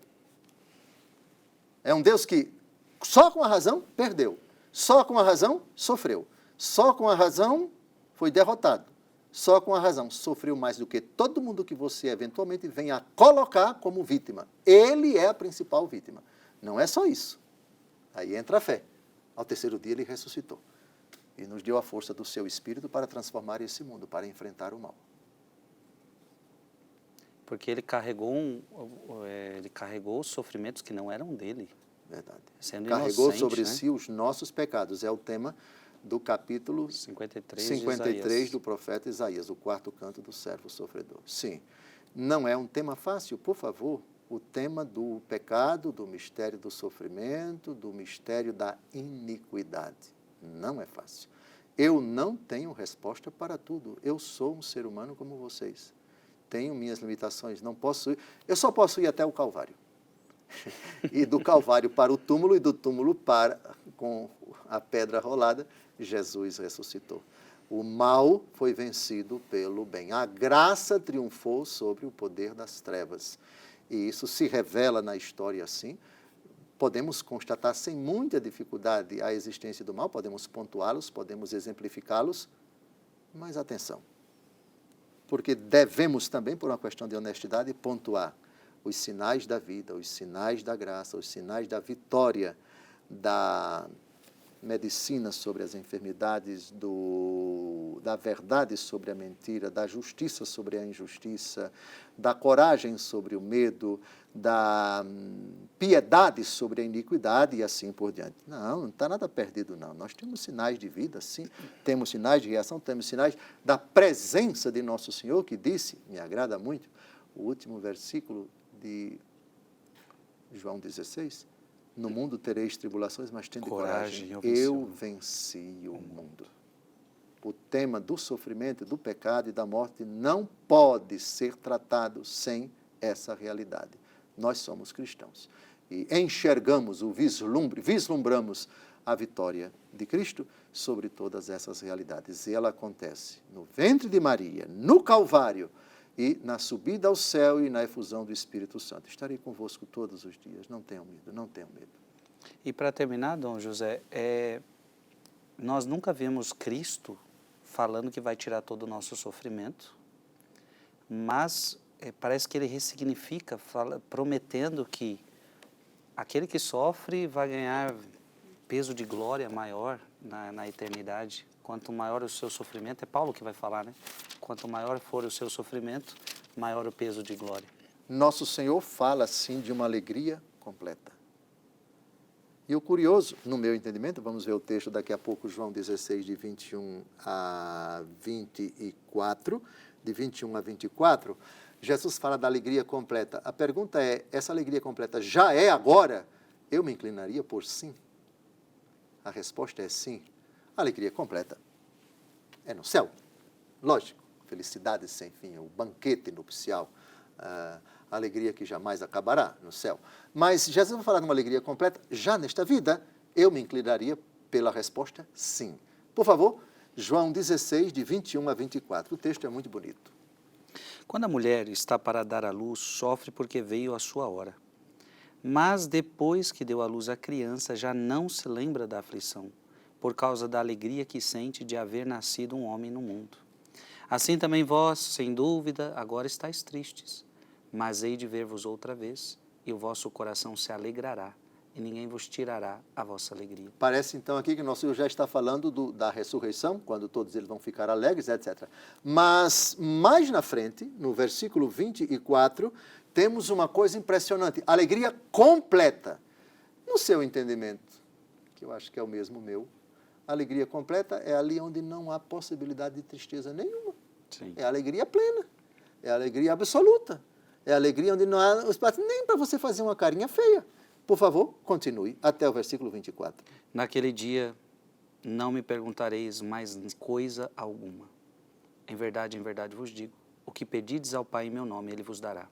É um Deus que só com a razão perdeu, só com a razão sofreu, só com a razão foi derrotado, só com a razão sofreu mais do que todo mundo que você eventualmente venha a colocar como vítima. Ele é a principal vítima. Não é só isso. Aí entra a fé. Ao terceiro dia ele ressuscitou e nos deu a força do seu Espírito para transformar esse mundo, para enfrentar o mal. Porque ele carregou os sofrimentos que não eram dele. Verdade. Sendo Carregou inocente, sobre né? si os nossos pecados. É o tema do capítulo 53 do profeta Isaías, o quarto canto do servo sofredor. Sim, não é um tema fácil, por favor. O tema do pecado, do mistério do sofrimento, do mistério da iniquidade. Não é fácil. Eu não tenho resposta para tudo. Eu sou um ser humano como vocês. Tenho minhas limitações, não posso ir. Eu só posso ir até o Calvário. E do Calvário para o túmulo e do túmulo para, com a pedra rolada, Jesus ressuscitou. O mal foi vencido pelo bem. A graça triunfou sobre o poder das trevas. E isso se revela na história assim. Podemos constatar sem muita dificuldade a existência do mal, podemos pontuá-los, podemos exemplificá-los, mas atenção. Porque devemos também, por uma questão de honestidade, pontuar os sinais da vida, os sinais da graça, os sinais da vitória, da medicina sobre as enfermidades, da verdade sobre a mentira, da justiça sobre a injustiça, da coragem sobre o medo, da piedade sobre a iniquidade e assim por diante. Não está nada perdido, não. Nós temos sinais de vida, sim, temos sinais de reação, temos sinais da presença de Nosso Senhor, que disse, me agrada muito, o último versículo de João 16, no mundo tereis tribulações, mas tende coragem. Eu venci o mundo. O tema do sofrimento, do pecado e da morte não pode ser tratado sem essa realidade. Nós somos cristãos e enxergamos vislumbramos a vitória de Cristo sobre todas essas realidades. E ela acontece no ventre de Maria, no Calvário, e na subida ao céu e na efusão do Espírito Santo. Estarei convosco todos os dias, não tenham medo, não tenham medo. E para terminar, Dom José, nós nunca vimos Cristo falando que vai tirar todo o nosso sofrimento, mas parece que ele ressignifica, prometendo que aquele que sofre vai ganhar peso de glória maior na eternidade. Quanto maior o seu sofrimento, é Paulo que vai falar, né? Quanto maior for o seu sofrimento, maior o peso de glória. Nosso Senhor fala, sim, de uma alegria completa. E o curioso, no meu entendimento, vamos ver o texto daqui a pouco, João 16, de 21 a 24, de 21 a 24, Jesus fala da alegria completa. A pergunta é, essa alegria completa já é agora? Eu me inclinaria por sim. A resposta é sim. A alegria completa é no céu. Lógico, felicidade sem fim, o banquete nupcial, a alegria que jamais acabará no céu. Mas Jesus vai falar de uma alegria completa já nesta vida. Eu me inclinaria pela resposta sim. Por favor, João 16, de 21 a 24. O texto é muito bonito. Quando a mulher está para dar à luz, sofre porque veio a sua hora. Mas depois que deu à luz a criança, já não se lembra da aflição, por causa da alegria que sente de haver nascido um homem no mundo. Assim também vós, sem dúvida, agora estáis tristes, mas hei de ver-vos outra vez, e o vosso coração se alegrará, e ninguém vos tirará a vossa alegria. Parece então aqui que nosso Senhor já está falando da ressurreição, quando todos eles vão ficar alegres, etc. Mas mais na frente, no versículo 24, temos uma coisa impressionante, alegria completa. No seu entendimento, que eu acho que é o mesmo meu, a alegria completa é ali onde não há possibilidade de tristeza nenhuma. Sim. É a alegria plena, é a alegria absoluta, é a alegria onde não há espaço nem para você fazer uma carinha feia. Por favor, continue até o versículo 24. Naquele dia não me perguntareis mais coisa alguma. Em verdade vos digo, o que pedides ao Pai em meu nome, Ele vos dará.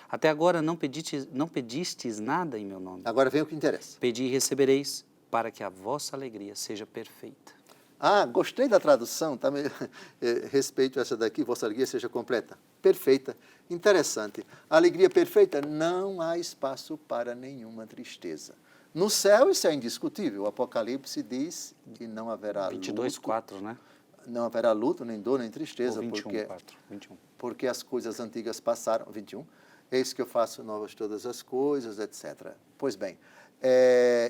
Até agora não pedistes nada em meu nome. Agora vem o que interessa. Pedi e recebereis, para que a vossa alegria seja perfeita. Ah, gostei da tradução, tá? Respeito essa daqui, vossa alegria seja completa. Perfeita, interessante. A alegria perfeita, não há espaço para nenhuma tristeza. No céu isso é indiscutível, o Apocalipse diz que não haverá 22:4, né? Não haverá luto, nem dor, nem tristeza, Ou 21:4, 21. Porque as coisas antigas passaram, 21, eis que eu faço novas todas as coisas, etc. Pois bem,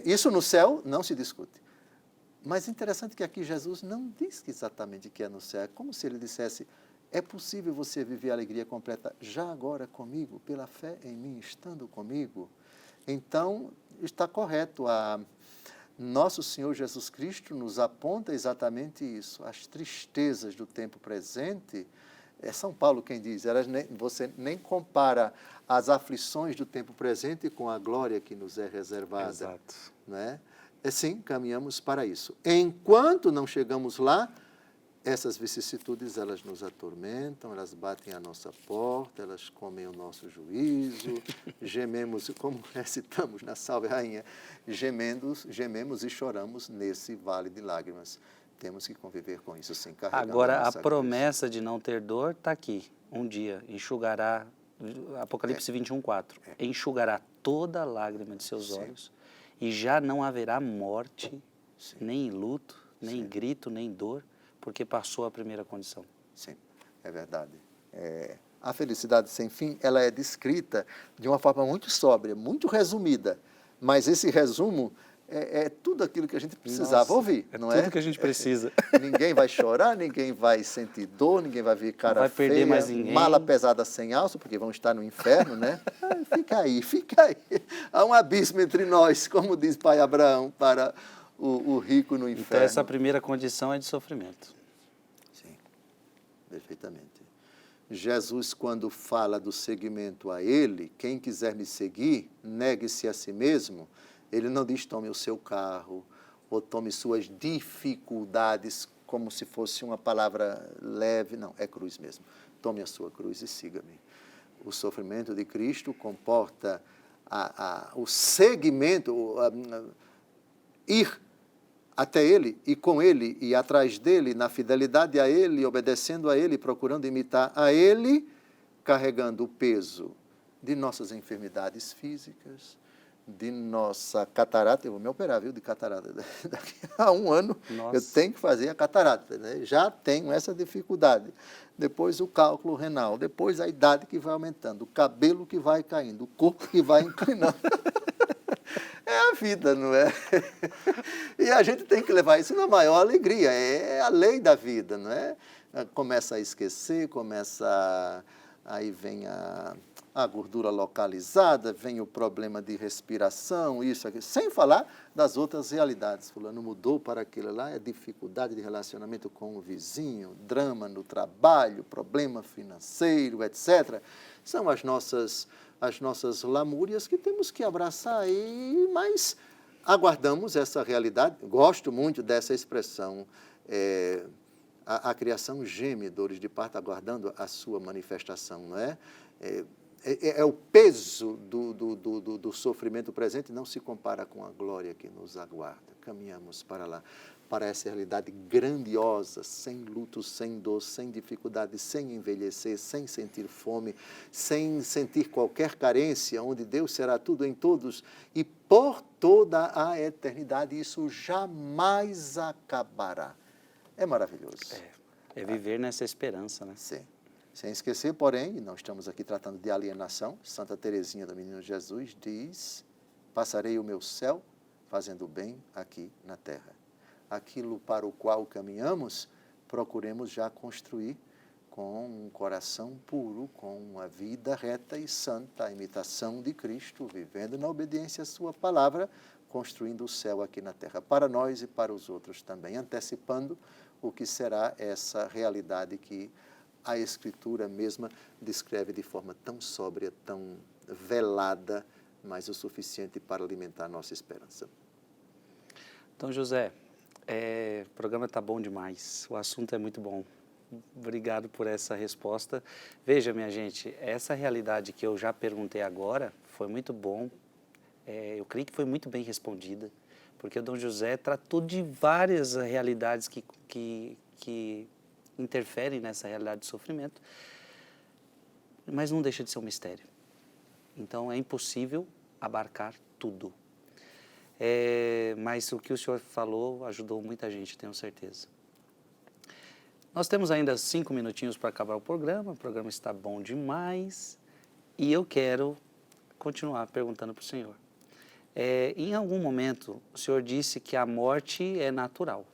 isso no céu não se discute. Mas interessante que aqui Jesus não diz exatamente o que é no céu. É como se ele dissesse, é possível você viver a alegria completa já agora comigo, pela fé em mim, estando comigo? Então, está correto. Nosso Senhor Jesus Cristo nos aponta exatamente isso. As tristezas do tempo presente, é São Paulo quem diz, você nem compara as aflições do tempo presente com a glória que nos é reservada. Exato. Não é? Sim, caminhamos para isso. Enquanto não chegamos lá, essas vicissitudes, elas nos atormentam, elas batem à nossa porta, elas comem o nosso juízo, gememos, como recitamos na Salve Rainha, gememos e choramos nesse vale de lágrimas. Temos que conviver com isso, sim, carregando Agora, a nossa promessa de não ter dor está aqui. Um dia enxugará, Apocalipse 21:4, enxugará toda lágrima de seus olhos, e já não haverá morte, nem luto, nem grito, nem dor, porque passou a primeira condição. Sim, é verdade. A felicidade sem fim, ela é descrita de uma forma muito sóbria, muito resumida, mas esse resumo é tudo aquilo que a gente precisava Nossa, ouvir, é não tudo é? que a gente precisa. Ninguém vai chorar, ninguém vai sentir dor, ninguém vai ver cara Não vai perder feia, mais ninguém. mala pesada sem alça, porque vão estar no inferno, né? Fica aí, fica aí. Há um abismo entre nós, como diz pai Abraão, para o rico no inferno. Então, essa primeira condição é de sofrimento. Sim, perfeitamente. Jesus, quando fala do seguimento a Ele, quem quiser me seguir, negue-se a si mesmo, Ele não diz tome o seu carro, ou tome suas dificuldades, como se fosse uma palavra leve. Não, é cruz mesmo. Tome a sua cruz e siga-me. O sofrimento de Cristo comporta o seguimento, ir até Ele e com Ele e atrás dEle, na fidelidade a Ele, obedecendo a Ele, procurando imitar a Ele, carregando o peso de nossas enfermidades físicas, de nossa catarata. Eu vou me operar, viu, de catarata. Daqui a 1 ano Nossa. eu tenho que fazer a catarata, né? Já tenho essa dificuldade. Depois o cálculo renal, depois a idade que vai aumentando, o cabelo que vai caindo, o corpo que vai inclinando. É a vida, não é? E a gente tem que levar isso na maior alegria, é a lei da vida, não é? Começa a esquecer, aí vem a gordura localizada, vem o problema de respiração, isso, aqui, sem falar das outras realidades. Fulano mudou para aquilo lá, é dificuldade de relacionamento com o vizinho, drama no trabalho, problema financeiro, etc. São as nossas lamúrias que temos que abraçar, mas aguardamos essa realidade. Gosto muito dessa expressão, a criação geme, dores de parto, aguardando a sua manifestação, não é? É o peso do sofrimento presente, não se compara com a glória que nos aguarda. Caminhamos para lá, para essa realidade grandiosa, sem luto, sem dor, sem dificuldade, sem envelhecer, sem sentir fome, sem sentir qualquer carência, onde Deus será tudo em todos e por toda a eternidade. Isso jamais acabará. É maravilhoso. É viver nessa esperança, né? Sim. Sem esquecer, porém, e não estamos aqui tratando de alienação, Santa Teresinha do Menino Jesus diz: passarei o meu céu fazendo bem aqui na terra. Aquilo para o qual caminhamos, procuremos já construir com um coração puro, com uma vida reta e santa, a imitação de Cristo, vivendo na obediência à sua palavra, construindo o céu aqui na terra, para nós e para os outros também, antecipando o que será essa realidade que a Escritura mesma descreve de forma tão sóbria, tão velada, mas o suficiente para alimentar a nossa esperança. Então, José, o programa está bom demais, o assunto é muito bom. Obrigado por essa resposta. Veja, minha gente, essa realidade que eu já perguntei agora foi muito bom. Eu creio que foi muito bem respondida, porque o Dom José tratou de várias realidades que interferem nessa realidade de sofrimento, mas não deixa de ser um mistério. Então, é impossível abarcar tudo. Mas o que o senhor falou ajudou muita gente, tenho certeza. Nós temos ainda 5 minutinhos para acabar o programa está bom demais, e eu quero continuar perguntando para o senhor. Em algum momento, o senhor disse que a morte é natural.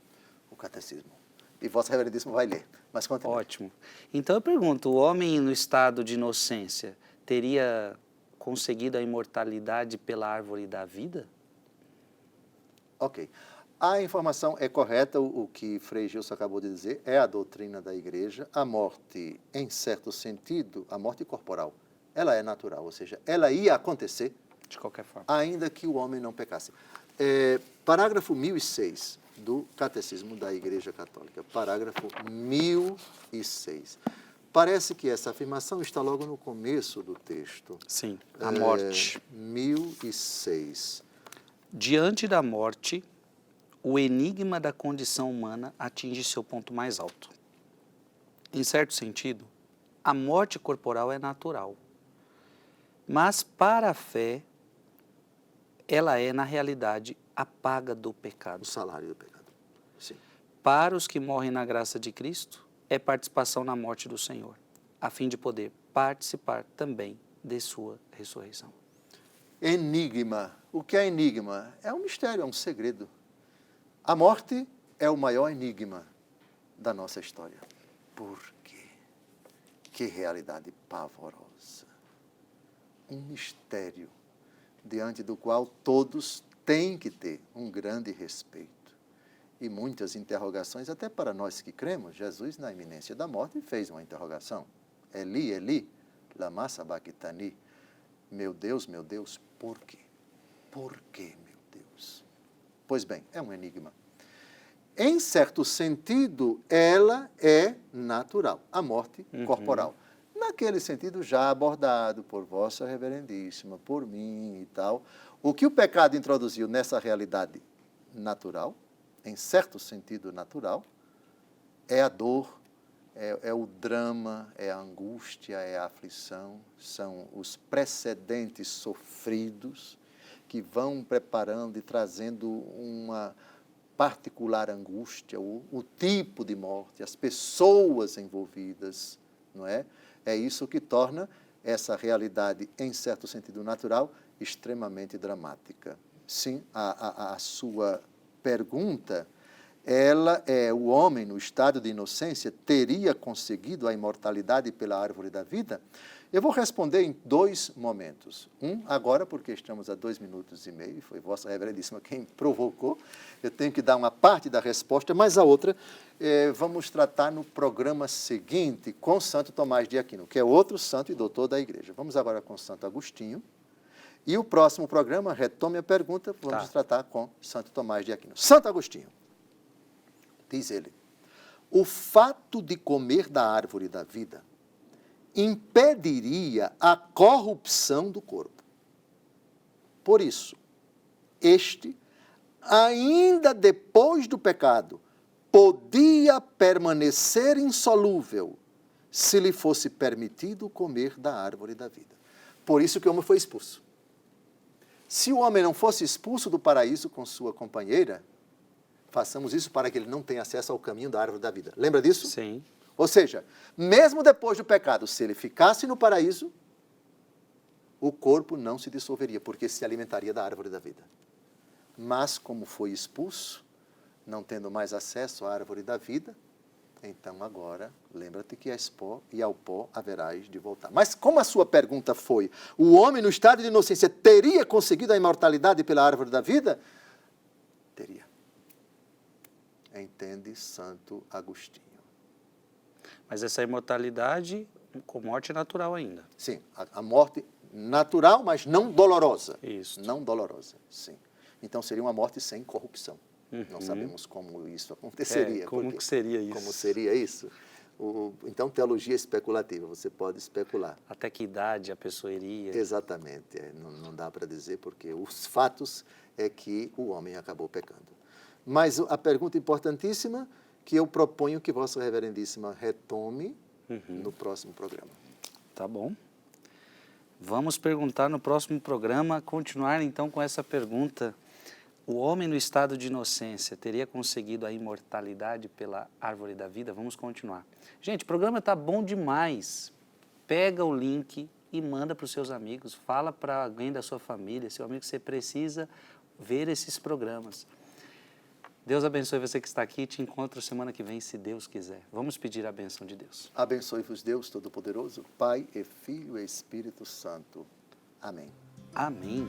O catecismo. E Vossa Reverendíssima vai ler, mas continue. Ótimo. Então eu pergunto, o homem no estado de inocência teria conseguido a imortalidade pela árvore da vida? Ok. A informação é correta, o que Frei Gilson acabou de dizer, é a doutrina da Igreja. A morte, em certo sentido, a morte corporal, ela é natural, ou seja, ela ia acontecer De qualquer forma. ainda que o homem não pecasse. Parágrafo 1006 do Catecismo da Igreja Católica, parágrafo 1006. Parece que essa afirmação está logo no começo do texto. Sim, a morte. 1006. Diante da morte, o enigma da condição humana atinge seu ponto mais alto. Em certo sentido, a morte corporal é natural, mas para a fé, ela é, na realidade, a paga do pecado. O salário do pecado. Sim. Para os que morrem na graça de Cristo, é participação na morte do Senhor, a fim de poder participar também de sua ressurreição. Enigma. O que é enigma? É um mistério, é um segredo. A morte é o maior enigma da nossa história. Por quê? Que realidade pavorosa. Um mistério diante do qual todos têm que ter um grande respeito. E muitas interrogações, até para nós que cremos. Jesus, na iminência da morte, fez uma interrogação. Eli, Eli, lama sabachthani. Meu Deus, por quê? Por quê, meu Deus? Pois bem, é um enigma. Em certo sentido, ela é natural, a morte corporal. Naquele sentido já abordado por Vossa Reverendíssima, por mim e tal. O que o pecado introduziu nessa realidade natural, em certo sentido natural, é a dor, é o drama, é a angústia, é a aflição, são os precedentes sofridos que vão preparando e trazendo uma particular angústia, o tipo de morte, as pessoas envolvidas, não é? É isso que torna essa realidade, em certo sentido natural, extremamente dramática. Sim, a sua pergunta, ela é: o homem, no estado de inocência, teria conseguido a imortalidade pela árvore da vida? Eu vou responder em 2 momentos. Um, agora, porque estamos a 2 minutos e meio, foi Vossa Reverendíssima quem provocou. Eu tenho que dar uma parte da resposta, mas a outra vamos tratar no programa seguinte com Santo Tomás de Aquino, que é outro santo e doutor da Igreja. Vamos agora com Santo Agostinho. E o próximo programa, retome a pergunta, vamos tratar com Santo Tomás de Aquino. Santo Agostinho, diz ele: o fato de comer da árvore da vida impediria a corrupção do corpo. Por isso, este, ainda depois do pecado, podia permanecer insolúvel se lhe fosse permitido comer da árvore da vida. Por isso que o homem foi expulso. Se o homem não fosse expulso do paraíso com sua companheira, façamos isso para que ele não tenha acesso ao caminho da árvore da vida. Lembra disso? Sim. Ou seja, mesmo depois do pecado, se ele ficasse no paraíso, o corpo não se dissolveria, porque se alimentaria da árvore da vida. Mas, como foi expulso, não tendo mais acesso à árvore da vida, então agora, lembra-te que és pó e ao pó haverás de voltar. Mas como a sua pergunta foi: o homem no estado de inocência teria conseguido a imortalidade pela árvore da vida? Teria. Entende Santo Agostinho. Mas essa imortalidade com morte natural ainda. Sim, a morte natural, mas não dolorosa. Isso. Não dolorosa, sim. Então seria uma morte sem corrupção. Não sabemos como isso aconteceria. Como que seria isso? Como seria isso? Então, teologia especulativa, você pode especular. Até que idade a pessoa iria? Exatamente, não dá para dizer, porque os fatos é que o homem acabou pecando. Mas a pergunta importantíssima que eu proponho que Vossa Reverendíssima retome no próximo programa. Tá bom. Vamos perguntar no próximo programa, continuar então com essa pergunta. O homem no estado de inocência teria conseguido a imortalidade pela árvore da vida? Vamos continuar. Gente, o programa está bom demais. Pega o link e manda para os seus amigos. Fala para alguém da sua família, seu amigo, que você precisa ver esses programas. Deus abençoe você que está aqui. Te encontro semana que vem, se Deus quiser. Vamos pedir a bênção de Deus. Abençoe-vos Deus Todo-Poderoso, Pai e Filho e Espírito Santo. Amém. Amém.